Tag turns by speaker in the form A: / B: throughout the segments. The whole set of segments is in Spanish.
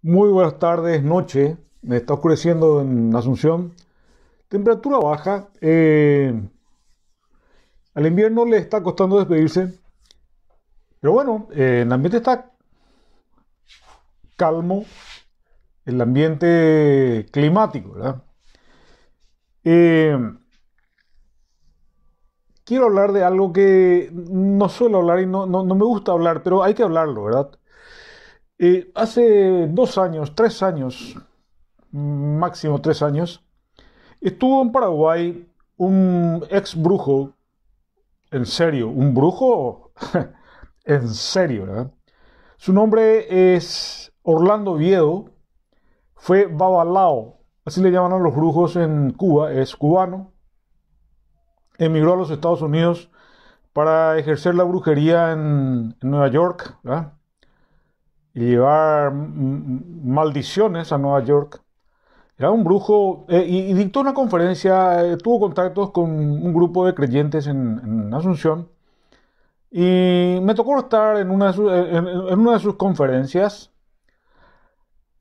A: Muy buenas tardes, noche. Me está oscureciendo en Asunción. Temperatura baja. Al invierno le está costando despedirse. Pero bueno, el ambiente está calmo. El ambiente climático, ¿verdad? Eh, Quiero hablar de algo que no suelo hablar y no me gusta hablar, pero hay que hablarlo, ¿verdad? Hace 2 años, 3 años, máximo 3 años, estuvo en Paraguay un ex brujo. En serio, un brujo, en serio, ¿verdad? Su nombre es Orlando Viedo, fue babalao, así le llaman a los brujos en Cuba, es cubano, emigró a los Estados Unidos para ejercer la brujería en Nueva York, ¿verdad? Y llevar maldiciones a Nueva York. Era un brujo y dictó una conferencia, tuvo contactos con un grupo de creyentes en Asunción. Y me tocó estar en una de sus conferencias.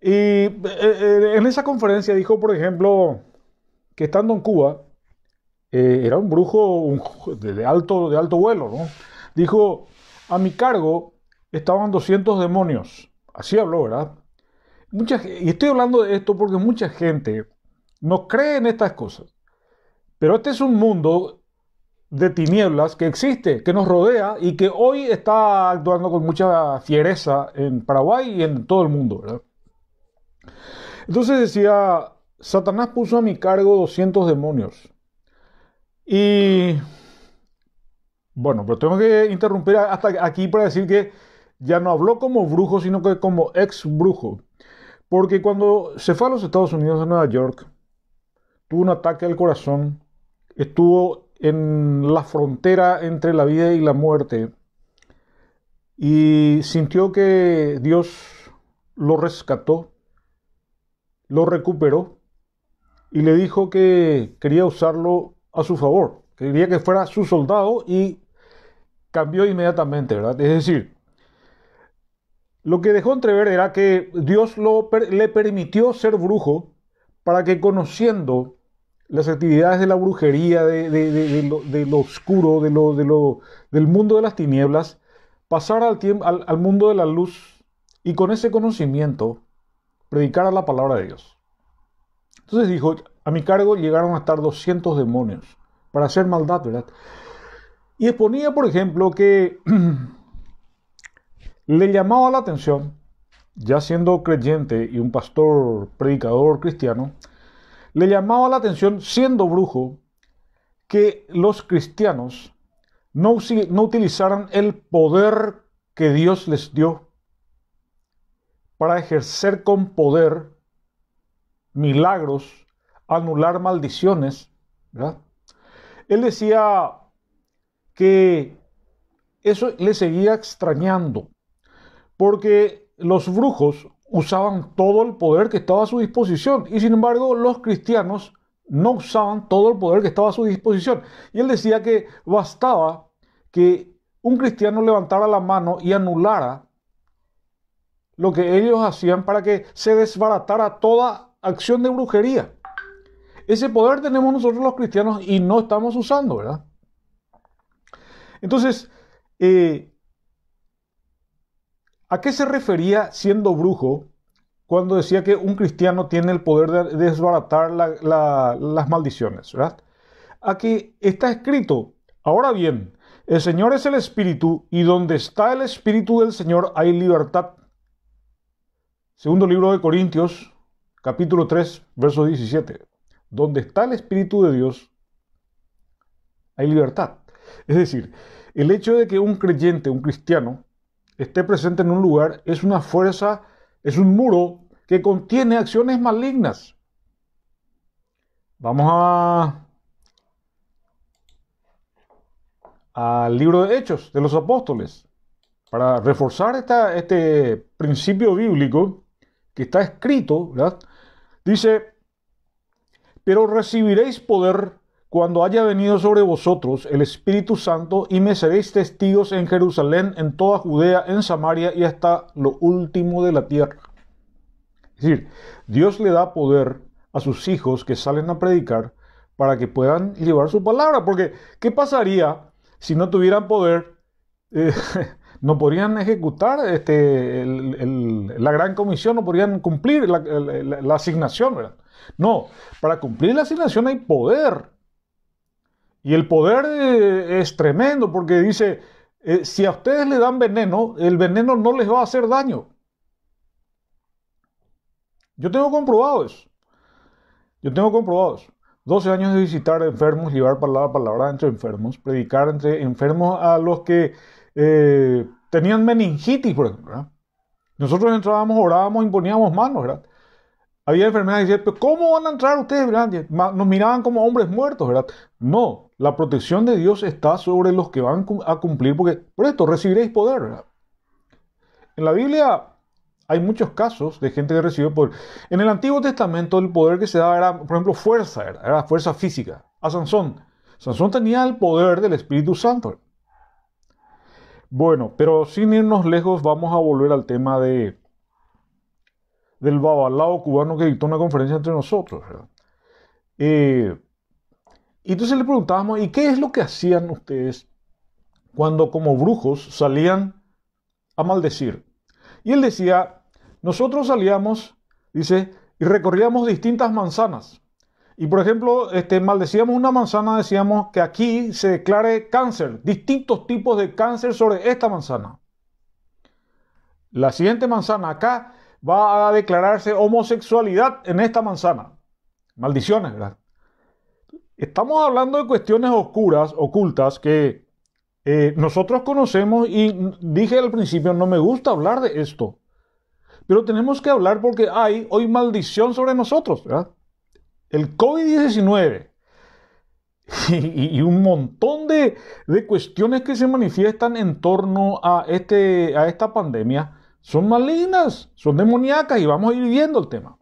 A: Y en esa conferencia dijo, por ejemplo, que estando en Cuba, era un brujo de alto vuelo, ¿no? Dijo, a mi cargo estaban 200 demonios. Así habló, ¿verdad? Y estoy hablando de esto porque mucha gente no cree en estas cosas. Pero este es un mundo de tinieblas que existe, que nos rodea y que hoy está actuando con mucha fiereza en Paraguay y en todo el mundo, ¿verdad? Entonces decía, Satanás puso a mi cargo 200 demonios. Y bueno, pero tengo que interrumpir hasta aquí para decir que ya no habló como brujo, sino que como ex brujo. Porque cuando se fue a los Estados Unidos, a Nueva York, tuvo un ataque al corazón, estuvo en la frontera entre la vida y la muerte y sintió que Dios lo rescató, lo recuperó y le dijo que quería usarlo a su favor, quería que fuera su soldado y cambió inmediatamente, ¿verdad? Es decir, lo que dejó entrever era que Dios le permitió ser brujo para que conociendo las actividades de la brujería, de lo oscuro, del mundo de las tinieblas, pasara al mundo de la luz y con ese conocimiento predicara la palabra de Dios. Entonces dijo, a mi cargo llegaron a estar 200 demonios para hacer maldad, ¿verdad? Y exponía, por ejemplo, que le llamaba la atención, ya siendo creyente y un pastor predicador cristiano, le llamaba la atención, siendo brujo, que los cristianos no utilizaran el poder que Dios les dio para ejercer con poder milagros, anular maldiciones, ¿verdad? Él decía que eso le seguía extrañando, porque los brujos usaban todo el poder que estaba a su disposición y sin embargo los cristianos no usaban todo el poder que estaba a su disposición. Y él decía que bastaba que un cristiano levantara la mano y anulara lo que ellos hacían para que se desbaratara toda acción de brujería. Ese poder tenemos nosotros los cristianos y no estamos usando, ¿verdad? Entonces, ¿a qué se refería siendo brujo cuando decía que un cristiano tiene el poder de desbaratar las maldiciones, ¿verdad? Aquí está escrito, ahora bien, el Señor es el Espíritu y donde está el Espíritu del Señor hay libertad. Segundo libro de Corintios, capítulo 3, verso 17. Donde está el Espíritu de Dios hay libertad. Es decir, el hecho de que un creyente, un cristiano, esté presente en un lugar es una fuerza, es un muro que contiene acciones malignas. Vamos al libro de Hechos de los Apóstoles para reforzar este principio bíblico que está escrito, ¿verdad? Dice, pero recibiréis poder cuando haya venido sobre vosotros el Espíritu Santo y me seréis testigos en Jerusalén, en toda Judea, en Samaria y hasta lo último de la tierra. Es decir, Dios le da poder a sus hijos que salen a predicar para que puedan llevar su palabra. Porque, ¿qué pasaría si no tuvieran poder? Eh, no podrían ejecutar la gran comisión, no podrían cumplir la asignación, ¿verdad? No, para cumplir la asignación hay poder. Y el poder es tremendo porque dice, si a ustedes le dan veneno, el veneno no les va a hacer daño. Yo tengo comprobado eso. Yo tengo comprobado eso. 12 años de visitar enfermos, llevar la palabra entre enfermos, predicar entre enfermos a los que tenían meningitis, por ejemplo, ¿verdad? Nosotros entrábamos, orábamos, imponíamos manos, ¿verdad? Había enfermedades que decían, pero ¿cómo van a entrar ustedes, verdad? Nos miraban como hombres muertos, ¿verdad? No, la protección de Dios está sobre los que van a cumplir, porque por esto recibiréis poder, ¿verdad? En la Biblia hay muchos casos de gente que recibió poder. En el Antiguo Testamento el poder que se daba era, por ejemplo, fuerza, era fuerza física. A Sansón. Sansón tenía el poder del Espíritu Santo. Bueno, pero sin irnos lejos, vamos a volver al tema del babalao cubano que dictó una conferencia entre nosotros, ¿verdad? Y entonces le preguntábamos, ¿y qué es lo que hacían ustedes cuando como brujos salían a maldecir? Y él decía, nosotros salíamos, dice, y recorríamos distintas manzanas. Y por ejemplo, maldecíamos una manzana, decíamos que aquí se declare cáncer, distintos tipos de cáncer sobre esta manzana. La siguiente manzana acá va a declararse homosexualidad en esta manzana. Maldiciones, ¿verdad? Estamos hablando de cuestiones oscuras, ocultas, que nosotros conocemos y dije al principio, no me gusta hablar de esto. Pero tenemos que hablar porque hay hoy maldición sobre nosotros, ¿verdad? El COVID-19 y un montón de cuestiones que se manifiestan en torno a esta pandemia son malignas, son demoníacas y vamos a ir viendo el tema.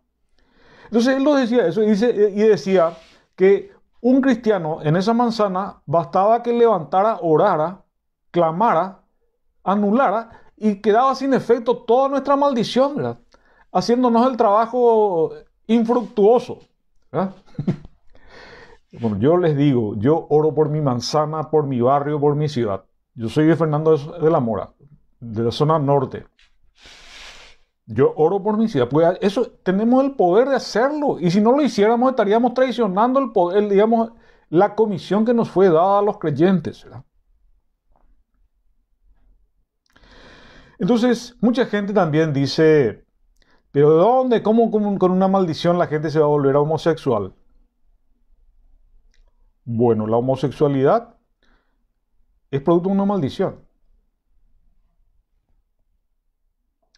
A: Entonces él lo decía eso y decía que un cristiano en esa manzana bastaba que levantara, orara, clamara, anulara y quedaba sin efecto toda nuestra maldición, ¿verdad? Haciéndonos el trabajo infructuoso, ¿verdad? Bueno, yo les digo, yo oro por mi manzana, por mi barrio, por mi ciudad. Yo soy de Fernando de la Mora, de la zona norte. Yo oro por mi ciudad, pues eso tenemos el poder de hacerlo. Y si no lo hiciéramos, estaríamos traicionando el poder, digamos, la comisión que nos fue dada a los creyentes, ¿verdad? Entonces, mucha gente también dice, ¿pero de dónde? ¿Cómo con una maldición la gente se va a volver homosexual? Bueno, la homosexualidad es producto de una maldición.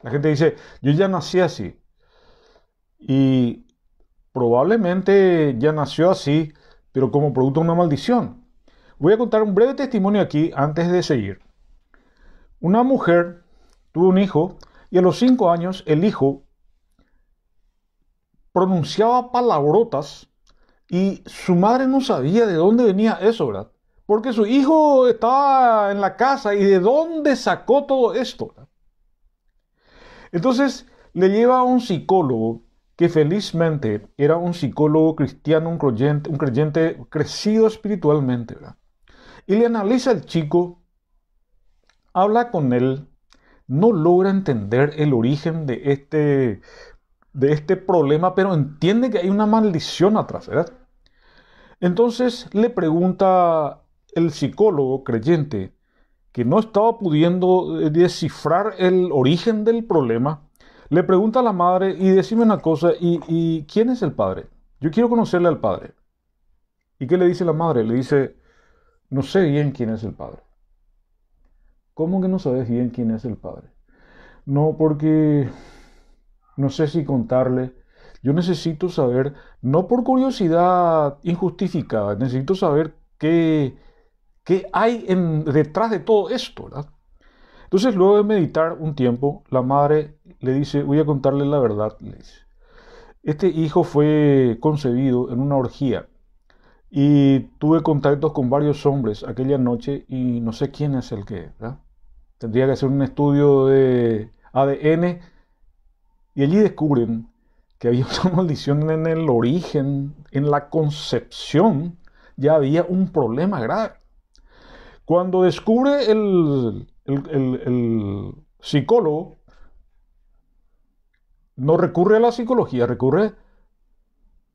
A: La gente dice, yo ya nací así. Y probablemente ya nació así, pero como producto de una maldición. Voy a contar un breve testimonio aquí antes de seguir. Una mujer tuvo un hijo y a los 5 años el hijo pronunciaba palabrotas y su madre no sabía de dónde venía eso, ¿verdad? Porque su hijo estaba en la casa y de dónde sacó todo esto, ¿verdad? Entonces le lleva a un psicólogo que felizmente era un psicólogo cristiano, un creyente crecido espiritualmente, ¿verdad? Y le analiza al chico, habla con él, no logra entender el origen de este problema, pero entiende que hay una maldición atrás, ¿verdad? Entonces le pregunta el psicólogo creyente, que no estaba pudiendo descifrar el origen del problema, le pregunta a la madre, y decime una cosa, ¿y quién es el padre? Yo quiero conocerle al padre. ¿Y qué le dice la madre? Le dice, no sé bien quién es el padre. ¿Cómo que no sabes bien quién es el padre? No, porque no sé si contarle. Yo necesito saber, no por curiosidad injustificada, necesito saber qué hay detrás de todo esto, ¿verdad? Entonces, luego de meditar un tiempo, la madre le dice, voy a contarle la verdad, le dice. Este hijo fue concebido en una orgía y tuve contactos con varios hombres aquella noche y no sé quién es el que, ¿verdad? Tendría que hacer un estudio de ADN y allí descubren que había una maldición en el origen, en la concepción, ya había un problema grave. Cuando descubre el psicólogo, no recurre a la psicología, recurre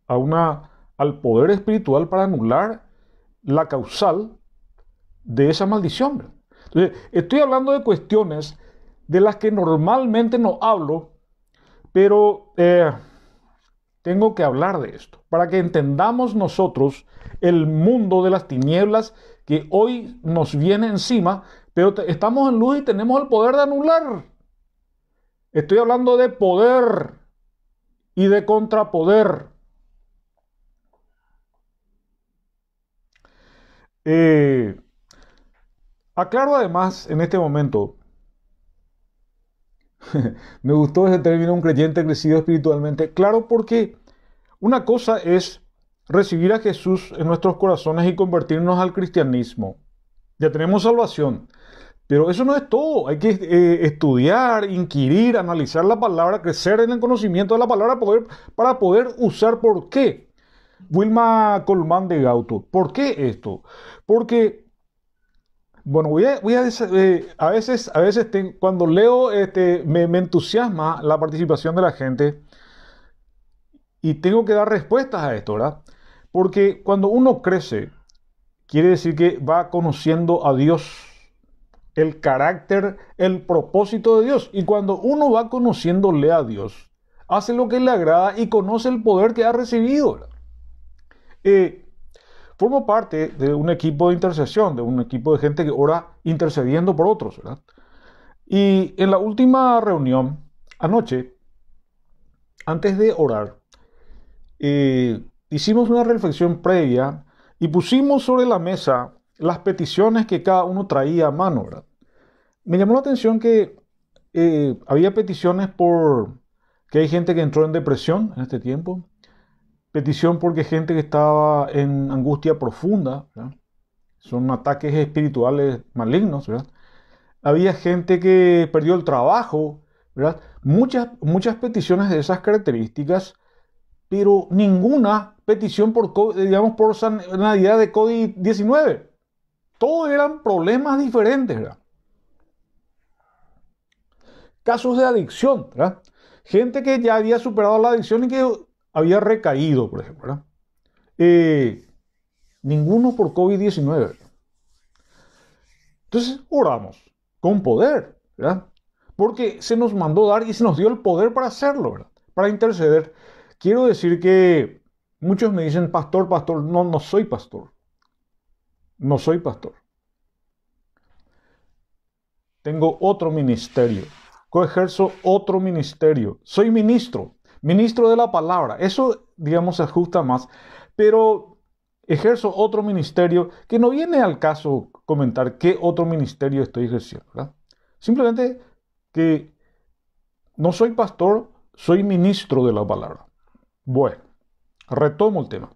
A: al poder espiritual para anular la causal de esa maldición. Entonces, estoy hablando de cuestiones de las que normalmente no hablo, pero tengo que hablar de esto, para que entendamos nosotros el mundo de las tinieblas que hoy nos viene encima, pero estamos en luz y tenemos el poder de anular. Estoy hablando de poder y de contrapoder. Aclaro además en este momento, me gustó ese término, un creyente crecido espiritualmente, claro, porque una cosa es recibir a Jesús en nuestros corazones y convertirnos al cristianismo. Ya tenemos salvación. Pero eso no es todo. Hay que estudiar, inquirir, analizar la palabra, crecer en el conocimiento de la palabra para poder usar. ¿Por qué? Wilma Colmán de Gauto. ¿Por qué esto? Porque, bueno, a veces cuando leo, me entusiasma la participación de la gente y tengo que dar respuestas a esto, ¿verdad? Porque cuando uno crece, quiere decir que va conociendo a Dios, el carácter, el propósito de Dios. Y cuando uno va conociéndole a Dios, hace lo que le agrada y conoce el poder que ha recibido. Formo parte de un equipo de intercesión, de un equipo de gente que ora intercediendo por otros, ¿verdad? Y en la última reunión, anoche, antes de orar, hicimos una reflexión previa y pusimos sobre la mesa las peticiones que cada uno traía a mano, ¿verdad? Me llamó la atención que había peticiones que hay gente que entró en depresión en este tiempo, petición porque gente que estaba en angustia profunda, ¿verdad? Son ataques espirituales malignos, ¿verdad? Había gente que perdió el trabajo, ¿verdad? Muchas peticiones de esas características, pero ninguna petición por sanidad de COVID-19. Todos eran problemas diferentes, ¿verdad? Casos de adicción, ¿verdad? Gente que ya había superado la adicción y que había recaído, por ejemplo, ¿verdad? Ninguno por COVID-19. Entonces oramos con poder, ¿verdad? Porque se nos mandó dar y se nos dio el poder para hacerlo, ¿verdad? Para interceder. Quiero decir que muchos me dicen, pastor, pastor. No, no soy pastor. No soy pastor. Tengo otro ministerio. Coejerzo otro ministerio. Soy ministro de la palabra. Eso, digamos, se ajusta más. Pero ejerzo otro ministerio que no viene al caso comentar qué otro ministerio estoy ejerciendo, ¿verdad? Simplemente que no soy pastor, soy ministro de la palabra. Bueno, retomo el tema.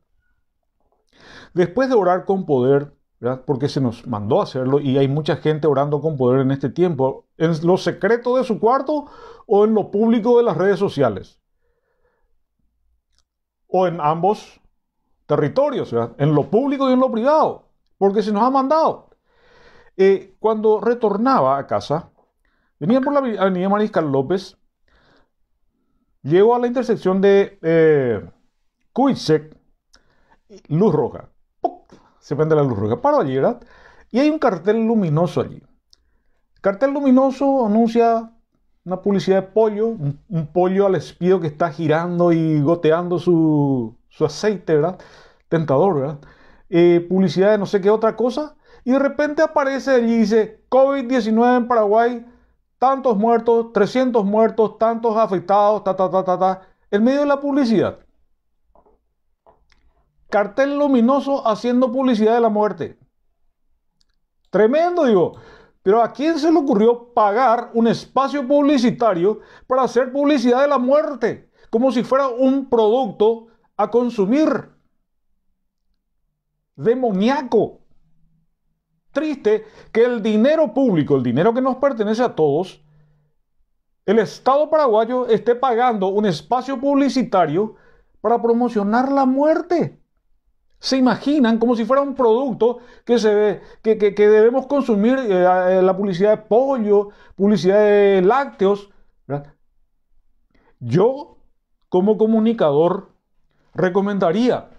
A: Después de orar con poder, ¿verdad? Porque se nos mandó a hacerlo y hay mucha gente orando con poder en este tiempo, en lo secreto de su cuarto o en lo público de las redes sociales, o en ambos territorios, ¿verdad? En lo público y en lo privado, porque se nos ha mandado. Cuando retornaba a casa, venía por la avenida Mariscal López, llego a la intersección de Cuitseq, luz roja. ¡Puc! Se prende la luz roja. Paro allí, ¿verdad? Y hay un cartel luminoso allí. El cartel luminoso anuncia una publicidad de pollo, un pollo al espido que está girando y goteando su aceite, ¿verdad? Tentador, ¿verdad? Publicidad de no sé qué otra cosa. Y de repente aparece allí y dice, COVID-19 en Paraguay, tantos muertos, 300 muertos, tantos afectados, en medio de la publicidad. Cartel luminoso haciendo publicidad de la muerte. Tremendo, digo. Pero ¿a quién se le ocurrió pagar un espacio publicitario para hacer publicidad de la muerte? Como si fuera un producto a consumir. Demoníaco. Triste que el dinero público, el dinero que nos pertenece a todos, el Estado paraguayo esté pagando un espacio publicitario para promocionar la muerte. Se imaginan como si fuera un producto que debemos consumir, la publicidad de pollo, publicidad de lácteos, ¿verdad? Yo, como comunicador, recomendaría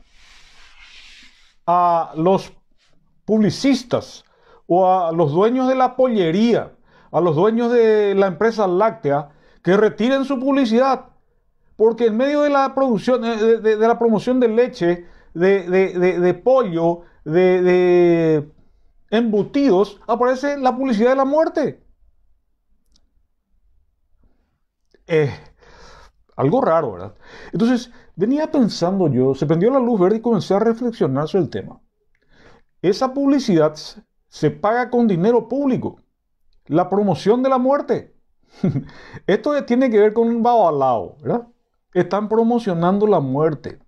A: a los publicistas o a los dueños de la pollería, a los dueños de la empresa láctea, que retiren su publicidad, porque en medio de la producción, de la promoción de leche, de pollo, de embutidos, aparece la publicidad de la muerte. Eh, Algo raro, ¿verdad? Entonces, venía pensando yo, se prendió la luz verde y comencé a reflexionar sobre el tema. Esa publicidad se paga con dinero público. La promoción de la muerte. Esto tiene que ver con un babalao, ¿verdad? Están promocionando la muerte.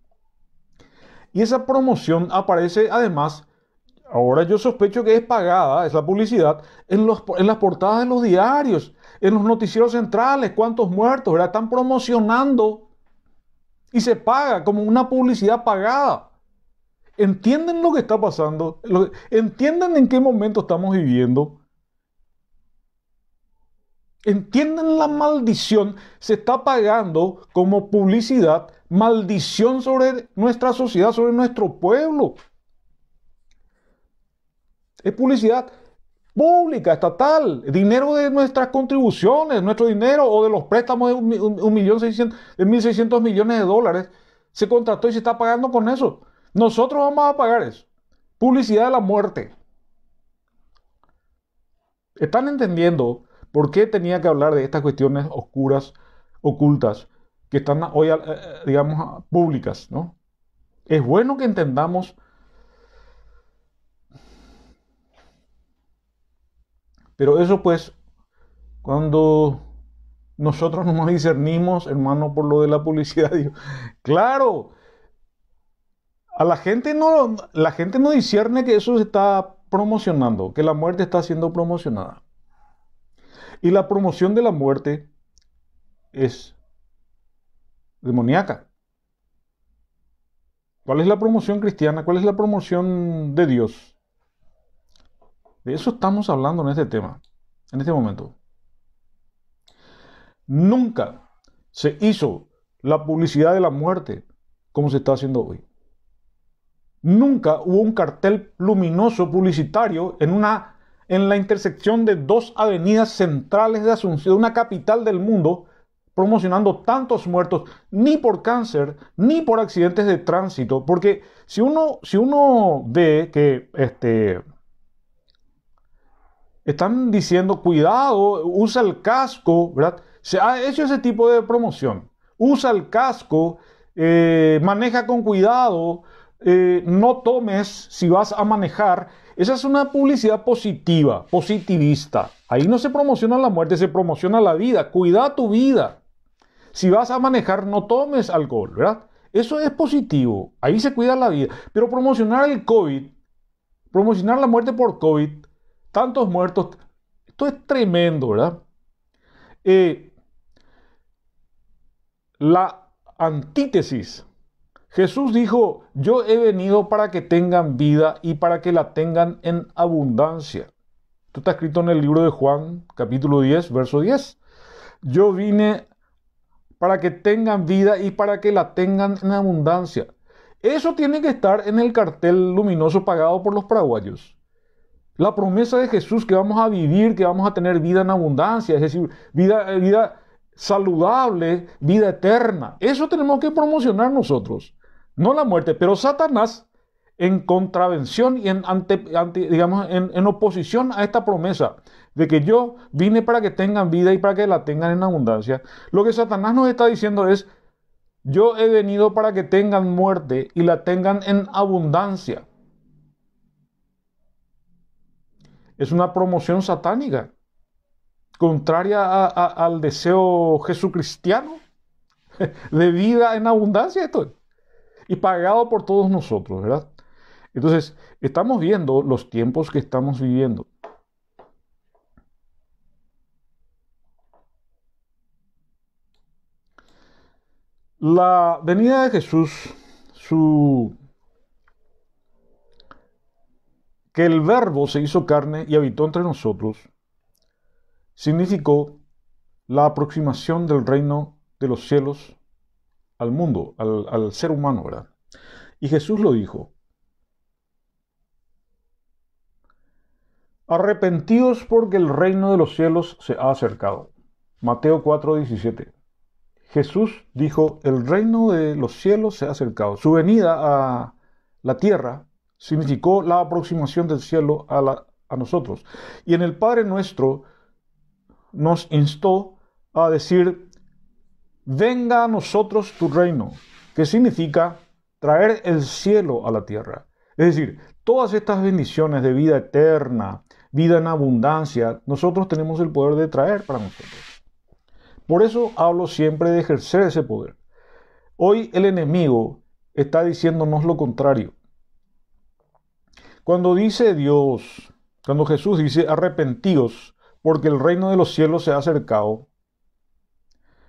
A: Y esa promoción aparece además, ahora yo sospecho que es pagada, esa publicidad, en las portadas de los diarios, en los noticieros centrales, cuántos muertos, ¿verdad? Están promocionando y se paga como una publicidad pagada. ¿Entienden lo que está pasando? ¿Entienden en qué momento estamos viviendo? ¿Entienden la maldición? Se está pagando como publicidad maldición sobre nuestra sociedad, sobre nuestro pueblo. Es publicidad pública, estatal, dinero de nuestras contribuciones, nuestro dinero o de los préstamos de 1.600 millones de dólares. Se contrató y se está pagando con eso. Nosotros vamos a pagar eso. Publicidad de la muerte. ¿Están entendiendo por qué tenía que hablar de estas cuestiones oscuras, ocultas, que están hoy, digamos, públicas, ¿no? Es bueno que entendamos, pero eso pues, cuando nosotros no nos discernimos, hermano, por lo de la publicidad, digo, claro, la gente no discierne que eso se está promocionando, que la muerte está siendo promocionada. Y la promoción de la muerte es demoníaca. ¿Cuál es la promoción cristiana? ¿Cuál es la promoción de Dios? De eso estamos hablando en este tema, en este momento. Nunca se hizo la publicidad de la muerte como se está haciendo hoy. Nunca hubo un cartel luminoso publicitario en la intersección de dos avenidas centrales de Asunción, una capital del mundo, promocionando tantos muertos, ni por cáncer, ni por accidentes de tránsito. Porque si uno ve que están diciendo, cuidado, usa el casco, ¿verdad? Se ha hecho ese tipo de promoción. Usa el casco, maneja con cuidado, no tomes si vas a manejar. Esa es una publicidad positiva, positivista. Ahí no se promociona la muerte, se promociona la vida. Cuida tu vida. Si vas a manejar, no tomes alcohol, ¿verdad? Eso es positivo. Ahí se cuida la vida. Pero promocionar el COVID, promocionar la muerte por COVID, tantos muertos, esto es tremendo, ¿verdad? La antítesis. Jesús dijo, yo he venido para que tengan vida y para que la tengan en abundancia. Esto está escrito en el libro de Juan, capítulo 10, verso 10. Yo vine para que tengan vida y para que la tengan en abundancia. Eso tiene que estar en el cartel luminoso pagado por los paraguayos. La promesa de Jesús que vamos a vivir, que vamos a tener vida en abundancia, es decir, vida saludable, vida eterna. Eso tenemos que promocionar nosotros. No la muerte, pero Satanás, en contravención y en oposición a esta promesa de que yo vine para que tengan vida y para que la tengan en abundancia, lo que Satanás nos está diciendo es, yo he venido para que tengan muerte y la tengan en abundancia. Es una promoción satánica, contraria al deseo jesucristiano de vida en abundancia, esto, y pagado por todos nosotros, ¿verdad? Entonces, estamos viendo los tiempos que estamos viviendo. La venida de Jesús, que el Verbo se hizo carne y habitó entre nosotros, significó la aproximación del reino de los cielos al mundo, al ser humano, ¿verdad? Y Jesús lo dijo: arrepentíos porque el reino de los cielos se ha acercado. Mateo 4:17. Jesús dijo: el reino de los cielos se ha acercado. Su venida a la tierra significó la aproximación del cielo a nosotros. Y en el Padre Nuestro nos instó a decir: venga a nosotros tu reino, que significa traer el cielo a la tierra. Es decir, todas estas bendiciones de vida eterna, vida en abundancia, nosotros tenemos el poder de traer para nosotros. Por eso hablo siempre de ejercer ese poder. Hoy el enemigo está diciéndonos lo contrario. Cuando dice Dios, cuando Jesús dice arrepentíos porque el reino de los cielos se ha acercado,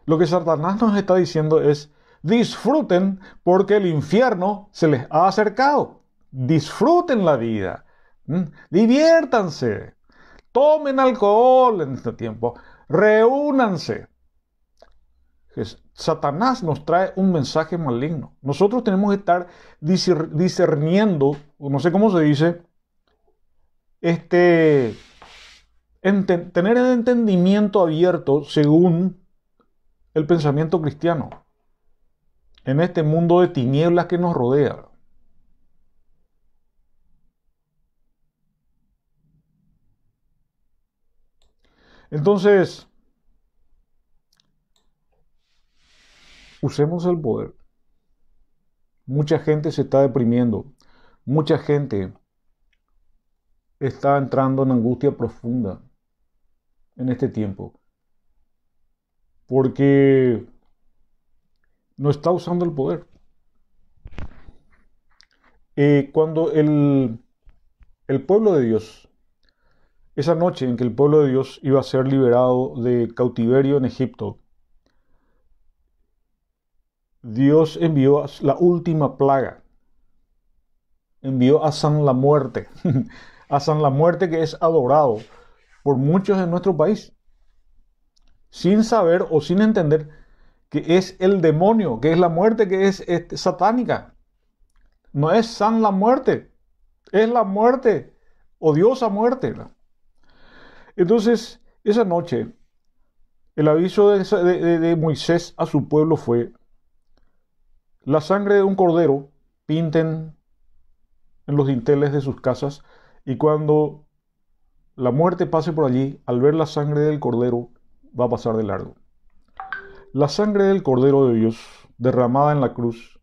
A: lo que Satanás nos está diciendo es: disfruten porque el infierno se les ha acercado. Disfruten la vida. Diviértanse. Tomen alcohol en este tiempo. Reúnanse. Satanás nos trae un mensaje maligno. Nosotros tenemos que estar discerniendo, no sé cómo se dice, tener el entendimiento abierto según el pensamiento cristiano en este mundo de tinieblas que nos rodea. Entonces, usemos el poder. Mucha gente se está deprimiendo. Mucha gente está entrando en angustia profunda en este tiempo, porque no está usando el poder. Cuando el pueblo de Dios, esa noche en que el pueblo de Dios iba a ser liberado de cautiverio en Egipto, Dios envió la última plaga. Envió a San la Muerte. A San la Muerte, que es adorado por muchos en nuestro país, sin saber o sin entender que es el demonio, que es la muerte, que es satánica. No es San la Muerte, es la muerte, odiosa muerte. Entonces, esa noche, el aviso de Moisés a su pueblo fue: la sangre de un cordero pinten en los dinteles de sus casas, y cuando la muerte pase por allí, al ver la sangre del cordero, va a pasar de largo. La sangre del Cordero de Dios derramada en la cruz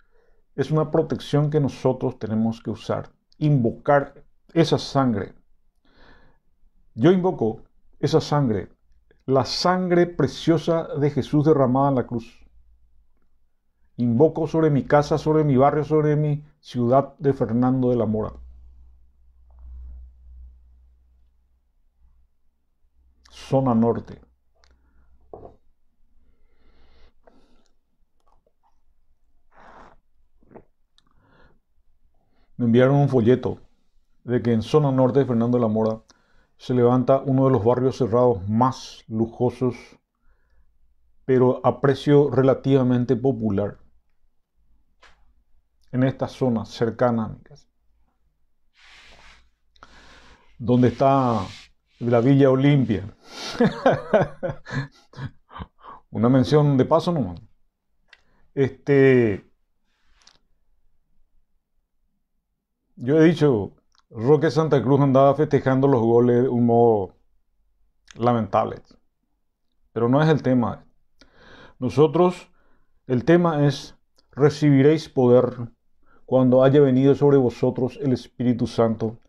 A: es una protección que nosotros tenemos que usar, invocar esa sangre. Yo invoco esa sangre, la sangre preciosa de Jesús derramada en la cruz. Invoco sobre mi casa, sobre mi barrio, sobre mi ciudad de Fernando de la Mora. Zona norte. Me enviaron un folleto de que en zona norte de Fernando de la Mora se levanta uno de los barrios cerrados más lujosos, pero a precio relativamente popular, en esta zona cercana a mi casa, donde está la Villa Olimpia. Una mención de paso nomás. Yo he dicho, Roque Santa Cruz andaba festejando los goles de un modo lamentable, pero no es el tema. Nosotros, el tema es: recibiréis poder cuando haya venido sobre vosotros el Espíritu Santo,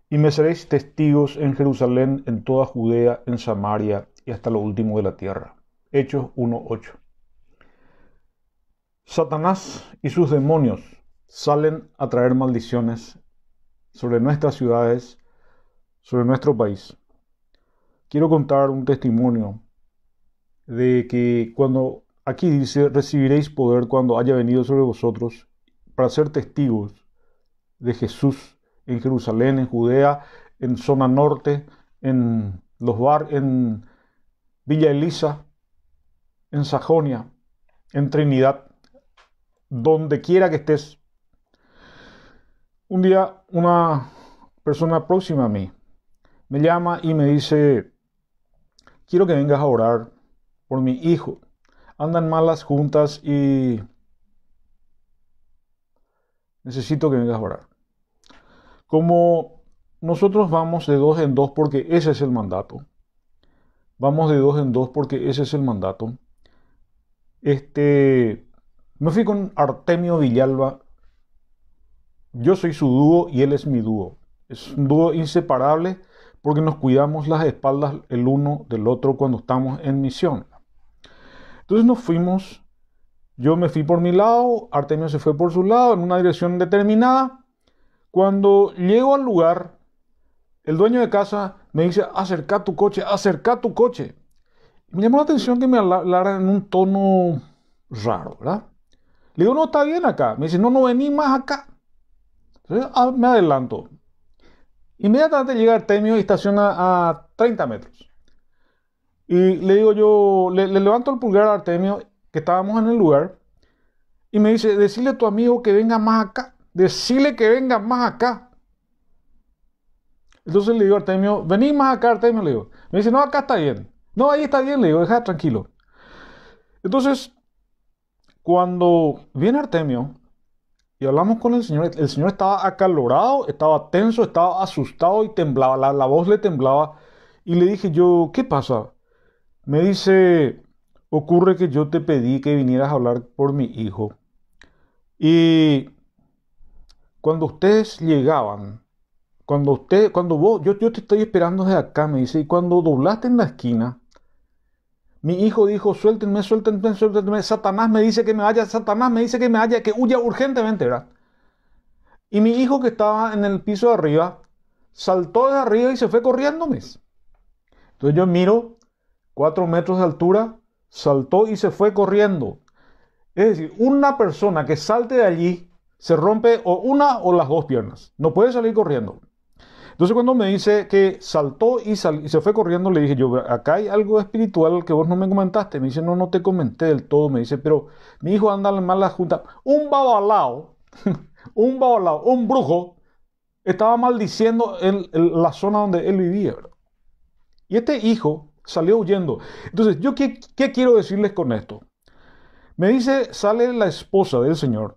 A: y me seréis testigos en Jerusalén, en toda Judea, en Samaria y hasta lo último de la tierra. Hechos 1:8. Satanás y sus demonios salen a traer maldiciones sobre nuestras ciudades, sobre nuestro país. Quiero contar un testimonio de que cuando aquí dice, recibiréis poder cuando haya venido sobre vosotros para ser testigos de Jesús en Jerusalén, en Judea, en zona norte, en Villa Elisa, en Sajonia, en Trinidad, donde quiera que estés. Un día una persona próxima a mí me llama y me dice, quiero que vengas a orar por mi hijo. Andan mal las juntas y necesito que vengas a orar. Como nosotros vamos de dos en dos porque ese es el mandato. Vamos de dos en dos porque ese es el mandato. Me fui con Artemio Villalba. Yo soy su dúo y él es mi dúo. Es un dúo inseparable porque nos cuidamos las espaldas el uno del otro cuando estamos en misión. Entonces nos fuimos. Yo me fui por mi lado, Artemio se fue por su lado en una dirección determinada. Cuando llego al lugar, el dueño de casa me dice, acerca tu coche, acerca tu coche. Y me llamó la atención que me hablara en un tono raro, ¿verdad? Le digo, no, está bien acá. Me dice, no, no vení más acá. Entonces, me adelanto. Inmediatamente llega Artemio y estaciona a 30 metros. Y le digo yo, le levanto el pulgar a Artemio, que estábamos en el lugar, y me dice, decile a tu amigo que venga más acá. Decile que venga más acá. Entonces le digo a Artemio, vení más acá, Artemio, le digo. Me dice, no, acá está bien. No, ahí está bien, le digo, deja tranquilo. Entonces, cuando viene Artemio y hablamos con el Señor estaba acalorado, estaba tenso, estaba asustado y temblaba, la voz le temblaba. Y le dije yo, ¿qué pasa? Me dice, ocurre que yo te pedí que vinieras a hablar por mi hijo. Y cuando ustedes llegaban, yo te estoy esperando desde acá, me dice, y cuando doblaste en la esquina, mi hijo dijo, suéltenme, suéltenme, suéltenme, Satanás me dice que me vaya, Satanás me dice que me vaya, que huya urgentemente, ¿verdad? Y mi hijo que estaba en el piso de arriba, saltó de arriba y se fue corriendo, mis. Entonces yo miro, 4 metros de altura, saltó y se fue corriendo. Es decir, una persona que salte de allí se rompe o una o las dos piernas. No puede salir corriendo. Entonces cuando me dice que saltó y se fue corriendo, le dije yo, acá hay algo espiritual que vos no me comentaste. Me dice, no, no te comenté del todo. Me dice, pero mi hijo anda mal la junta. Un babalao, un brujo, estaba maldiciendo la zona donde él vivía, ¿verdad? Y este hijo salió huyendo. Entonces, ¿yo qué quiero decirles con esto? Me dice, sale la esposa del Señor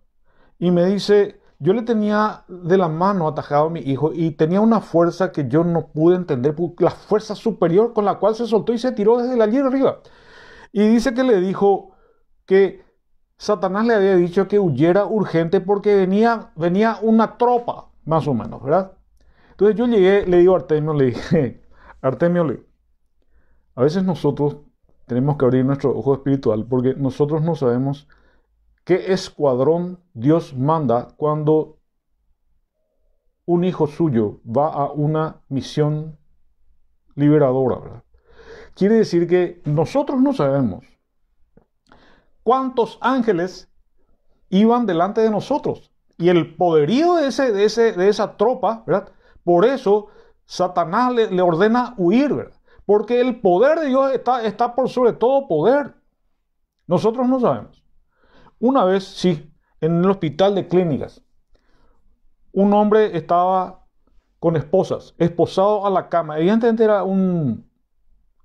A: y me dice, yo le tenía de la mano atajado a mi hijo y tenía una fuerza que yo no pude entender, la fuerza superior con la cual se soltó y se tiró desde allí arriba. Y dice que le dijo que Satanás le había dicho que huyera urgente porque venía una tropa, más o menos, ¿verdad? Entonces yo llegué, le digo a Artemio, le dije, Artemio, a veces nosotros tenemos que abrir nuestro ojo espiritual porque nosotros no sabemos qué escuadrón Dios manda cuando un hijo suyo va a una misión liberadora, ¿verdad? Quiere decir que nosotros no sabemos cuántos ángeles iban delante de nosotros y el poderío de esa tropa, ¿verdad? Por eso Satanás le ordena huir, ¿verdad? Porque el poder de Dios está por sobre todo poder. Nosotros no sabemos. Una vez, sí, en el hospital de clínicas, un hombre estaba con esposas, esposado a la cama. Evidentemente era un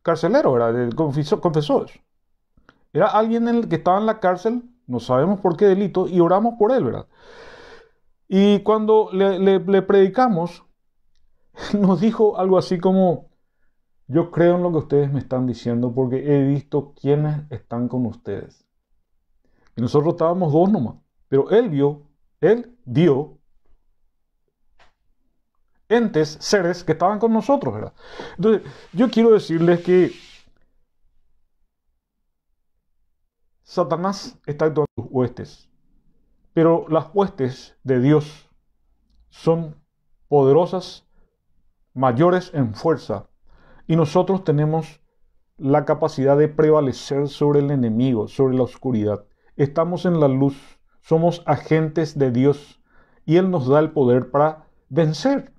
A: carcelero, ¿verdad? Confesó eso. Era alguien que estaba en la cárcel, no sabemos por qué delito, y oramos por él, ¿verdad? Y cuando le predicamos, nos dijo algo así como, yo creo en lo que ustedes me están diciendo porque he visto quiénes están con ustedes. Y nosotros estábamos dos nomás. Pero él vio entes, seres que estaban con nosotros, ¿verdad? Entonces, yo quiero decirles que Satanás está actuando en sus huestes. Pero las huestes de Dios son poderosas, mayores en fuerza. Y nosotros tenemos la capacidad de prevalecer sobre el enemigo, sobre la oscuridad. Estamos en la luz, somos agentes de Dios y Él nos da el poder para vencer.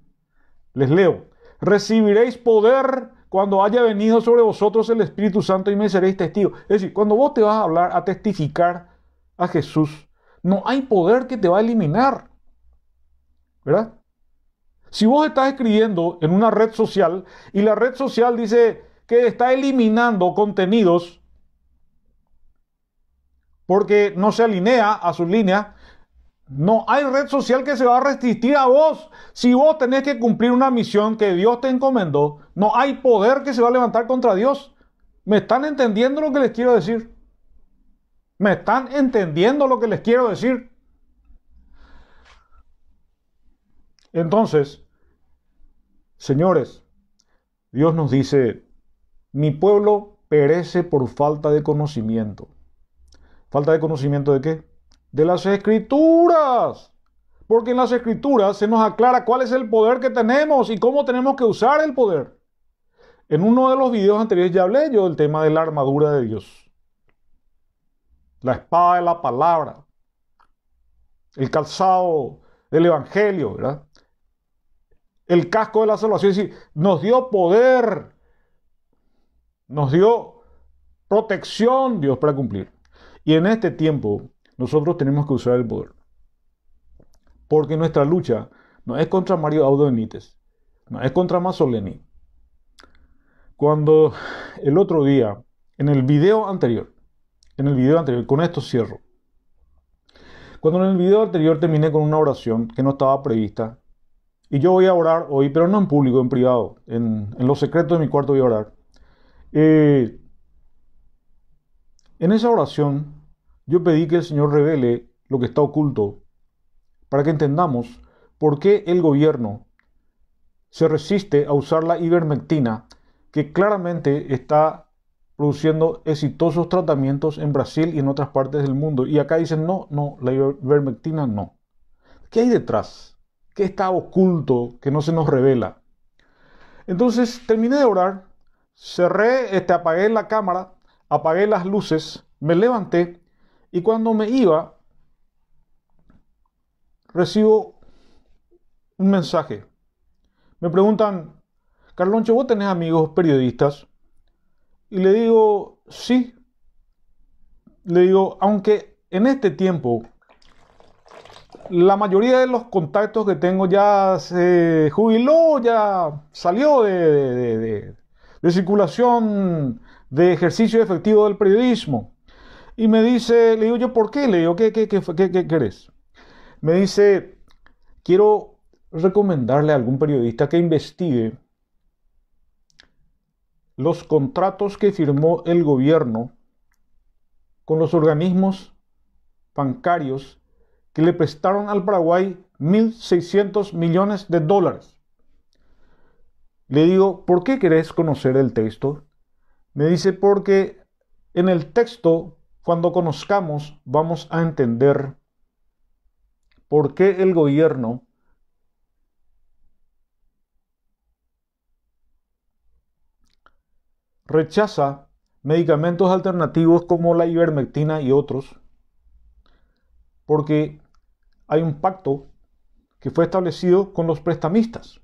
A: Les leo: recibiréis poder cuando haya venido sobre vosotros el Espíritu Santo y me seréis testigos. Es decir, cuando vos te vas a hablar, a testificar a Jesús, no hay poder que te va a eliminar, ¿verdad? Si vos estás escribiendo en una red social y la red social dice que está eliminando contenidos porque no se alinea a sus líneas, no hay red social que se va a resistir a vos. Si vos tenés que cumplir una misión que Dios te encomendó, no hay poder que se va a levantar contra Dios. ¿Me están entendiendo lo que les quiero decir? ¿Me están entendiendo lo que les quiero decir? Entonces, señores, Dios nos dice: mi pueblo perece por falta de conocimiento. ¿Falta de conocimiento de qué? De las Escrituras. Porque en las Escrituras se nos aclara cuál es el poder que tenemos y cómo tenemos que usar el poder. En uno de los videos anteriores ya hablé yo del tema de la armadura de Dios. La espada de la palabra. El calzado del Evangelio, ¿verdad? El casco de la salvación. Es decir, nos dio poder. Nos dio protección Dios para cumplir. Y en este tiempo nosotros tenemos que usar el poder. Porque nuestra lucha no es contra Mario Abdo Benítez, no es contra Mazzoleni. Cuando el otro día, en el video anterior, con esto cierro. Cuando en el video anterior terminé con una oración que no estaba prevista, y yo voy a orar hoy, pero no en público, en privado, en los secretos de mi cuarto voy a orar. En esa oración yo pedí que el Señor revele lo que está oculto para que entendamos por qué el gobierno se resiste a usar la ivermectina, que claramente está produciendo exitosos tratamientos en Brasil y en otras partes del mundo. Y acá dicen, no, la ivermectina no. ¿Qué hay detrás? ¿Qué está oculto que no se nos revela? Entonces terminé de orar, cerré, apagué la cámara, apagué las luces, me levanté y cuando me iba, recibo un mensaje. Me preguntan: Carloncho, ¿vos tenés amigos periodistas? Y le digo, sí. Le digo, aunque en este tiempo la mayoría de los contactos que tengo ya se jubiló, ya salió de circulación, de ejercicio efectivo del periodismo. Y me dice, le digo yo, ¿por qué? Le digo, ¿qué querés? Me dice, quiero recomendarle a algún periodista que investigue los contratos que firmó el gobierno con los organismos bancarios que le prestaron al Paraguay 1.600 millones de dólares. Le digo, ¿por qué querés conocer el texto? Me dice, porque en el texto, cuando conozcamos, vamos a entender por qué el gobierno rechaza medicamentos alternativos como la ivermectina y otros, porque hay un pacto que fue establecido con los prestamistas.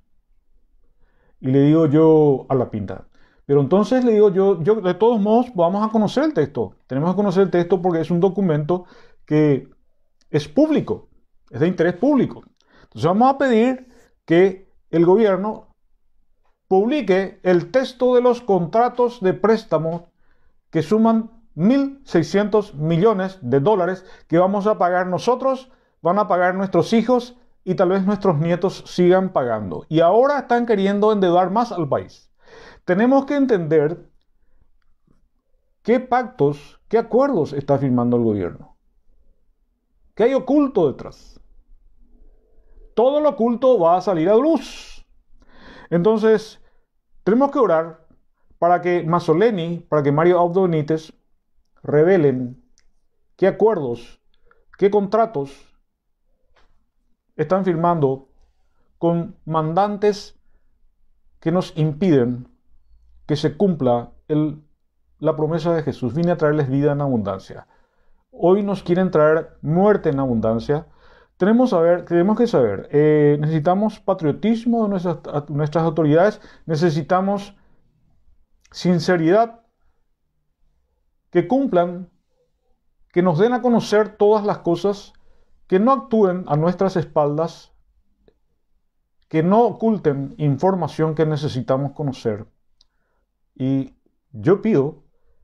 A: Y le digo yo a la pinta, pero entonces le digo yo de todos modos vamos a conocer el texto. Tenemos que conocer el texto porque es un documento que es público, es de interés público. Entonces vamos a pedir que el gobierno publique el texto de los contratos de préstamo que suman 1.600 millones de dólares que vamos a pagar nosotros, van a pagar nuestros hijos y tal vez nuestros nietos sigan pagando. Y ahora están queriendo endeudar más al país. Tenemos que entender qué pactos, qué acuerdos está firmando el gobierno. ¿Qué hay oculto detrás? Todo lo oculto va a salir a luz. Entonces, tenemos que orar para que Mazzoleni, para que Mario Abdo Benítez revelen qué acuerdos, qué contratos están firmando con mandantes que nos impiden que se cumpla el la promesa de Jesús: vine a traerles vida en abundancia. Hoy nos quieren traer muerte en abundancia. Tenemos que saber, necesitamos patriotismo de nuestras autoridades, necesitamos sinceridad, que cumplan, que nos den a conocer todas las cosas, que no actúen a nuestras espaldas, que no oculten información que necesitamos conocer. Y yo pido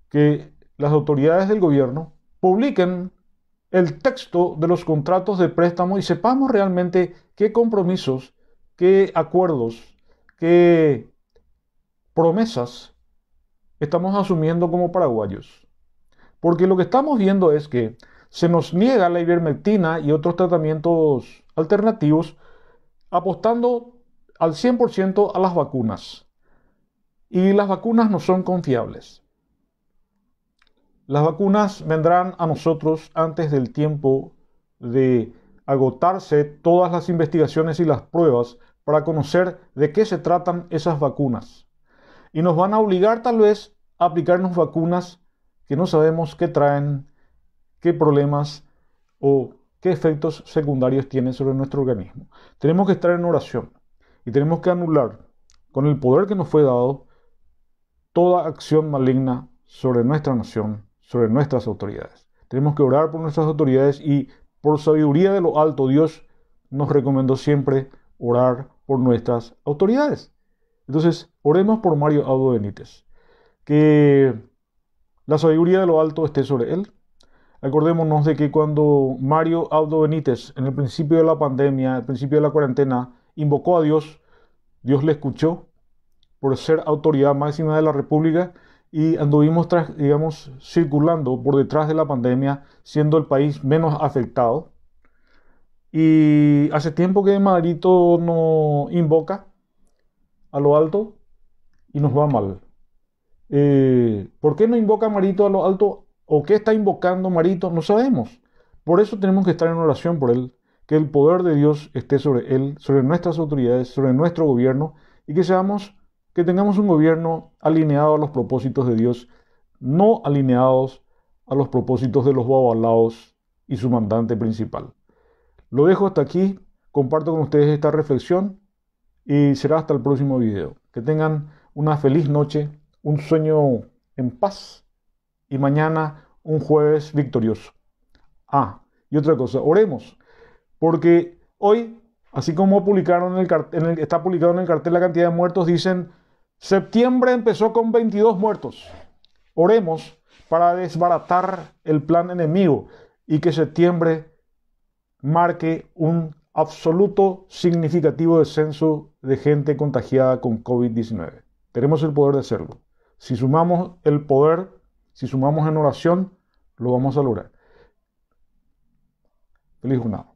A: que las autoridades del gobierno publiquen el texto de los contratos de préstamo y sepamos realmente qué compromisos, qué acuerdos, qué promesas estamos asumiendo como paraguayos. Porque lo que estamos viendo es que se nos niega la ivermectina y otros tratamientos alternativos, apostando al 100% a las vacunas. Y las vacunas no son confiables. Las vacunas vendrán a nosotros antes del tiempo de agotarse todas las investigaciones y las pruebas para conocer de qué se tratan esas vacunas. Y nos van a obligar tal vez a aplicarnos vacunas que no sabemos qué traen, qué problemas o qué efectos secundarios tienen sobre nuestro organismo. Tenemos que estar en oración y tenemos que anular con el poder que nos fue dado toda acción maligna sobre nuestra nación, sobre nuestras autoridades. Tenemos que orar por nuestras autoridades y por sabiduría de lo alto, Dios nos recomendó siempre orar por nuestras autoridades. Entonces, oremos por Mario Abdo Benítez, que la sabiduría de lo alto esté sobre él. Acordémonos de que cuando Mario Abdo Benítez, en el principio de la pandemia, al principio de la cuarentena, invocó a Dios, Dios le escuchó por ser autoridad máxima de la República y anduvimos, circulando por detrás de la pandemia, siendo el país menos afectado. Y hace tiempo que Marito no invoca a lo alto y nos va mal. ¿Por qué no invoca Marito a lo alto? ¿O qué está invocando Marito? No sabemos. Por eso tenemos que estar en oración por él, que el poder de Dios esté sobre él, sobre nuestras autoridades, sobre nuestro gobierno, y que tengamos un gobierno alineado a los propósitos de Dios, no alineados a los propósitos de los babalaos y su mandante principal. Lo dejo hasta aquí, comparto con ustedes esta reflexión y será hasta el próximo video. Que tengan una feliz noche, un sueño en paz y mañana un jueves victorioso. Y otra cosa, oremos, porque hoy, así como publicaron está publicado en el cartel la cantidad de muertos, dicen: septiembre empezó con 22 muertos. Oremos para desbaratar el plan enemigo y que septiembre marque un absoluto significativo descenso de gente contagiada con COVID-19. Tenemos el poder de hacerlo. Si sumamos el poder, si sumamos en oración, lo vamos a lograr. Feliz jornada.